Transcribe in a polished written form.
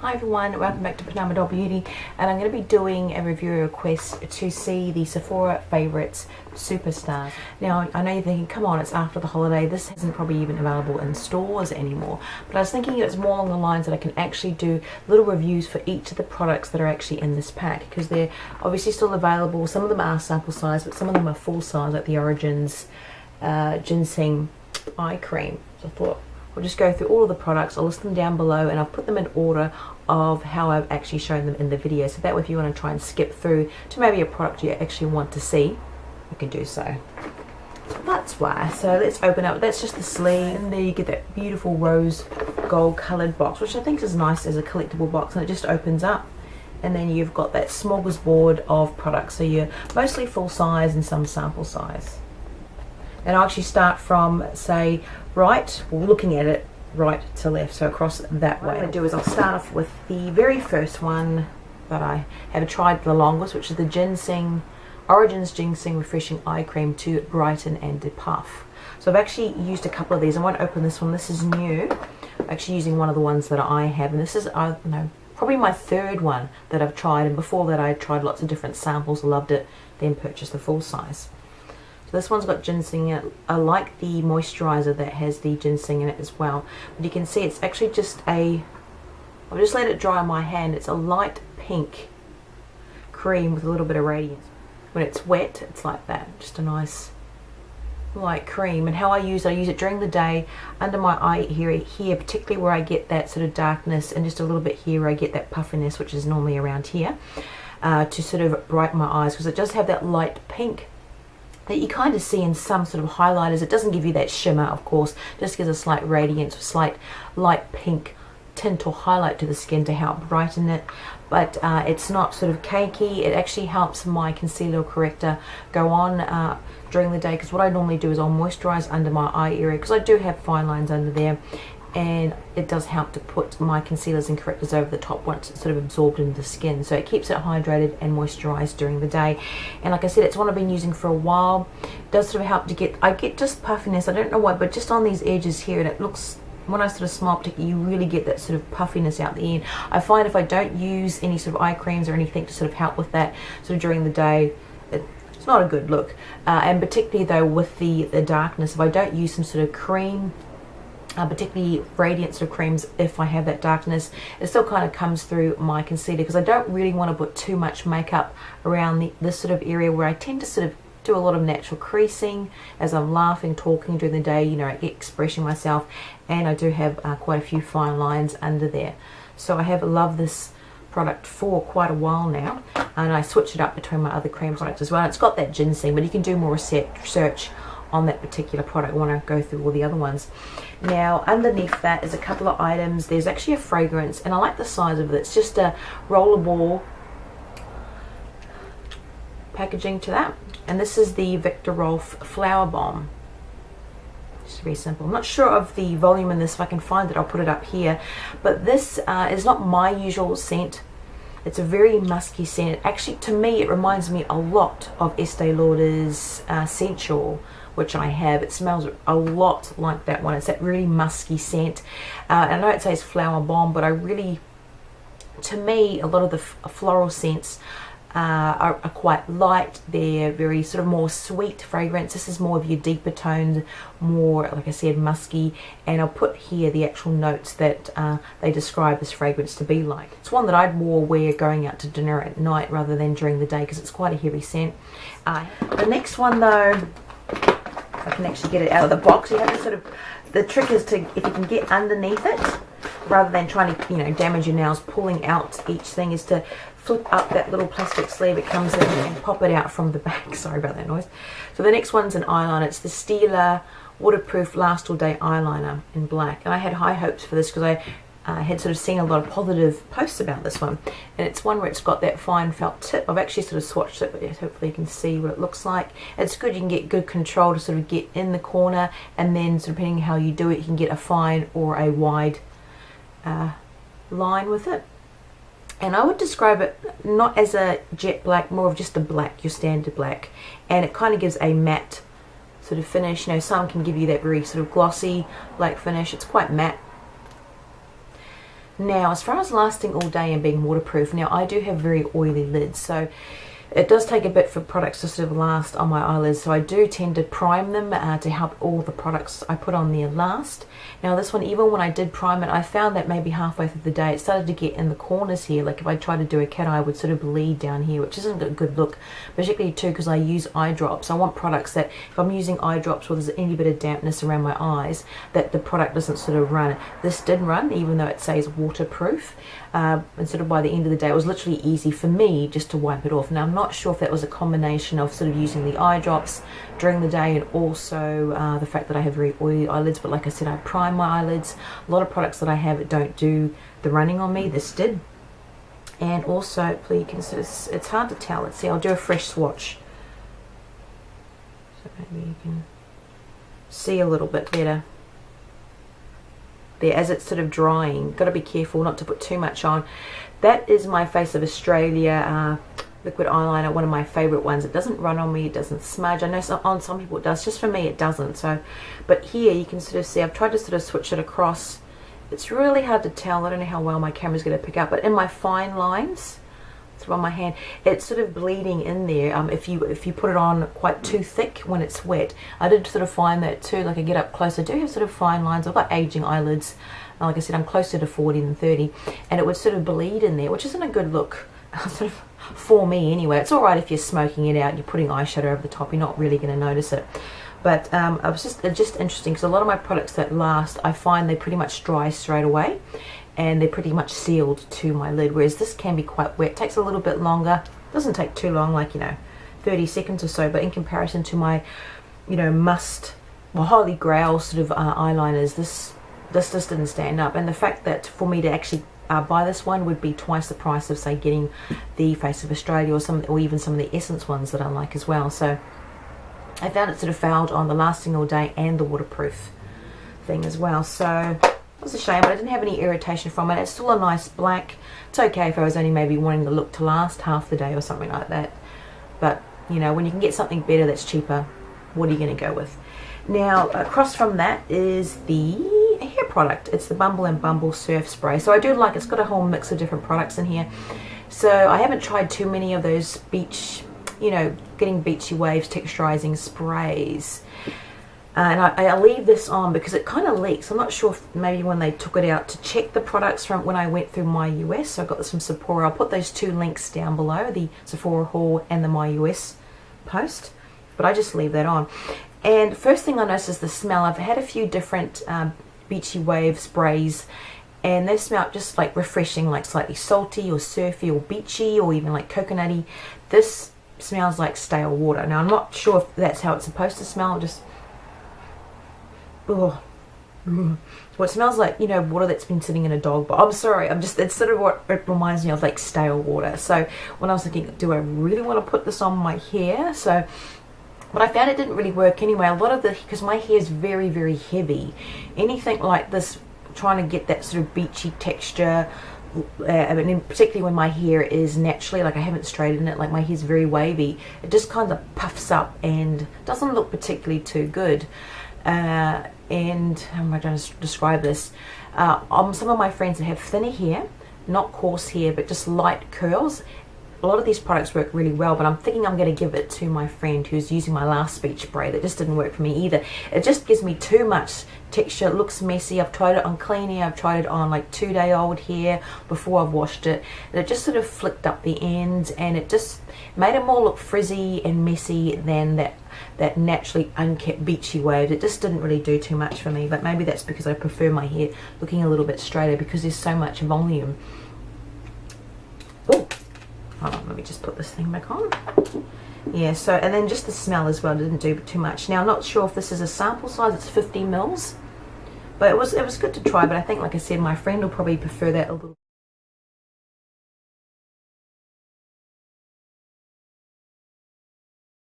Hi everyone, welcome back to Panama Doll Beauty, and I'm going to be doing a review request to see the Sephora Favorites Superstars. Now, I know you're thinking, come on, it's after the holiday, this isn't probably even available in stores anymore, but I was thinking it's more along the lines that I can actually do little reviews for each of the products that are actually in this pack, because they're obviously still available. Some of them are sample size, but some of them are full size, like the Origins GinZing Eye Cream. So I thought I'll just go through all of the products, I'll list them down below, and I'll put them in order of how I've actually shown them in the video. So that way if you want to try and skip through to maybe a product you actually want to see, you can do so. That's why. So let's open up. That's just the sleeve, and there you get that beautiful rose gold coloured box, which I think is nice as a collectible box, and it just opens up. And then you've got that smorgasbord of products. So you're mostly full size and some sample size. And I'll actually start from, say, right, well, looking at it, right to left, so across that way. What I'm going to do is I'll start off with the very first one that I have tried the longest, which is the Ginseng Origins Ginseng Refreshing Eye Cream to brighten and depuff. So I've actually used a couple of these. I won't open this one, this is new. I'm actually using one of the ones that I have, and this is, probably my third one that I've tried, and before that I tried lots of different samples, loved it, then purchased the full size. This one's got ginseng in it. I like the moisturizer that has the ginseng in it as well. But you can see it's actually just I've just let it dry on my hand. It's a light pink cream with a little bit of radiance. When it's wet, it's like that. Just a nice light cream. And how I use it during the day under my eye here, particularly where I get that sort of darkness, and just a little bit here where I get that puffiness, which is normally around here, to sort of brighten my eyes, because it does have that light pink that you kind of see in some sort of highlighters. It doesn't give you that shimmer, of course, just gives a slight radiance, a slight light pink tint or highlight to the skin to help brighten it. But it's not sort of cakey. It actually helps my concealer corrector go on during the day, because what I normally do is I'll moisturize under my eye area, because I do have fine lines under there, and it does help to put my concealers and correctors over the top once it's sort of absorbed into the skin. So it keeps it hydrated and moisturized during the day. And like I said, it's one I've been using for a while. It does sort of help to I get just puffiness, I don't know why, but just on these edges here, and it looks, when I sort of smile particularly, you really get that sort of puffiness out the end. I find if I don't use any sort of eye creams or anything to sort of help with that sort of during the day, it's not a good look. And particularly though with the darkness, if I don't use some sort of cream, particularly radiant sort of creams, if I have that darkness, it still kind of comes through my concealer, because I don't really want to put too much makeup around this sort of area where I tend to sort of do a lot of natural creasing as I'm laughing, talking during the day, you know, expressing myself, and I do have quite a few fine lines under there. So I have loved this product for quite a while now, and I switch it up between my other cream products as well. It's got that ginseng, but you can do more research on that particular product. I want to go through all the other ones. Now underneath that is a couple of items. There's actually a fragrance, and I like the size of it. It's just a rollerball packaging to that, and this is the Viktor Rolf Flowerbomb. Just very simple. I'm not sure of the volume in this. If I can find it, I'll put it up here, but this is not my usual scent. It's a very musky scent. Actually, to me, it reminds me a lot of Estee Lauder's Sensual, which I have. It smells a lot like that one. It's that really musky scent. I know it says flower bomb, but I really, to me, a lot of the floral scents are quite light. They're very sort of more sweet fragrance. This is more of your deeper toned, more, like I said, musky. And I'll put here the actual notes that they describe this fragrance to be like. It's one that I'd more wear going out to dinner at night rather than during the day, because it's quite a heavy scent. The next one though, I can actually get it out of the box. You have to sort of, the trick is to, if you can get underneath it, rather than trying to, you know, damage your nails, pulling out each thing, is to flip up that little plastic sleeve it comes in and pop it out from the back. Sorry about that noise. So the next one's an eyeliner. It's the Stila Waterproof Last All Day Eyeliner in black. And I had high hopes for this because I had sort of seen a lot of positive posts about this one, and it's one where it's got that fine felt tip. I've actually sort of swatched it, but hopefully you can see what it looks like. It's good. You can get good control to sort of get in the corner, and then sort of depending on how you do it, you can get a fine or a wide line with it. And I would describe it not as a jet black, more of just a black, your standard black, and it kind of gives a matte sort of finish. You know, some can give you that very sort of glossy black finish. It's quite matte. Now, as far as lasting all day and being waterproof, now I do have very oily lids, so it does take a bit for products to sort of last on my eyelids, so I do tend to prime them to help all the products I put on there last. Now this one, even when I did prime it, I found that maybe halfway through the day it started to get in the corners here. Like if I try to do a cat eye, it would sort of bleed down here, which isn't a good look, particularly too because I use eye drops. I want products that if I'm using eye drops or there's any bit of dampness around my eyes, that the product doesn't sort of run. This did run, even though it says waterproof. And sort of by the end of the day, it was literally easy for me just to wipe it off. Now I'm not sure if that was a combination of sort of using the eye drops during the day and also the fact that I have very oily eyelids, but like I said, I prime my eyelids. A lot of products that I have don't do the running on me. This did. And also, hopefully you can sort of, it's hard to tell. Let's see, I'll do a fresh swatch so maybe you can see a little bit better there as it's sort of drying. Got to be careful not to put too much on. That is my Face of Australia liquid eyeliner, one of my favorite ones. It doesn't run on me, it doesn't smudge. I know on some people it does, just for me it doesn't. So, but here you can sort of see I've tried to sort of switch it across. It's really hard to tell. I don't know how well my camera's going to pick up, but in my fine lines on my hand, it's sort of bleeding in there if you put it on quite too thick when it's wet. I did sort of find that too. Like I get up close, I do have sort of fine lines. I've got aging eyelids, like I said, I'm closer to 40 than 30, and it would sort of bleed in there, which isn't a good look sort of for me anyway. It's alright if you're smoking it out and you're putting eyeshadow over the top, you're not really going to notice it. But it's just interesting because a lot of my products that last, I find they pretty much dry straight away and they're pretty much sealed to my lid, whereas this can be quite wet. It takes a little bit longer, doesn't take too long, like 30 seconds or so, but in comparison to my holy grail sort of eyeliners, this just didn't stand up. And the fact that for me to actually buy this one would be twice the price of say getting the Face of Australia or even some of the Essence ones that I like as well. So I found it sort of failed on the lasting all day and the waterproof thing as well. So it was a shame, but I didn't have any irritation from it. It's still a nice black. It's okay if I was only maybe wanting the look to last half the day or something like that. But when you can get something better that's cheaper, what are you going to go with? Now across from that is the hair product. It's the Bumble and Bumble Surf Spray. So I do like, it's got a whole mix of different products in here. So I haven't tried too many of those beach, getting beachy waves texturizing sprays. And I leave this on because it kind of leaks. I'm not sure if maybe when they took it out to check the products from when I went through my US. So I got this from Sephora. I'll put those two links down below, the Sephora haul and the my US post. But I just leave that on. And first thing I noticed is the smell. I've had a few different beachy wave sprays and they smell just like refreshing, like slightly salty or surfy or beachy or even like coconutty. This smells like stale water. Now I'm not sure if that's how it's supposed to smell. Well, it smells like water that's been sitting in a dog bowl. I'm sorry, it's sort of what it reminds me of, like stale water. So when I was thinking, do I really want to put this on my hair? But I found it didn't really work anyway. A lot of because my hair is very, very heavy. Anything like this, trying to get that sort of beachy texture, and particularly when my hair is naturally, like I haven't straightened it, like my hair's very wavy, it just kind of puffs up and doesn't look particularly too good. And how am I going to describe this? Some of my friends that have thinner hair, not coarse hair, but just light curls, a lot of these products work really well, but I'm thinking I'm going to give it to my friend who's using my last beach spray. That just didn't work for me either. It just gives me too much texture. It looks messy. I've tried it on clean hair. I've tried it on like 2-day-old hair before I've washed it. And it just sort of flicked up the ends and it just made it more look frizzy and messy than that naturally unkept beachy wave. It just didn't really do too much for me, but maybe that's because I prefer my hair looking a little bit straighter because there's so much volume. Oh, hold on, let me just put this thing back on. Yeah, so, and then just the smell as well didn't do too much. Now I'm not sure if this is a sample size, it's 50 mils, but it was good to try. But I think, like I said, my friend will probably prefer that a little.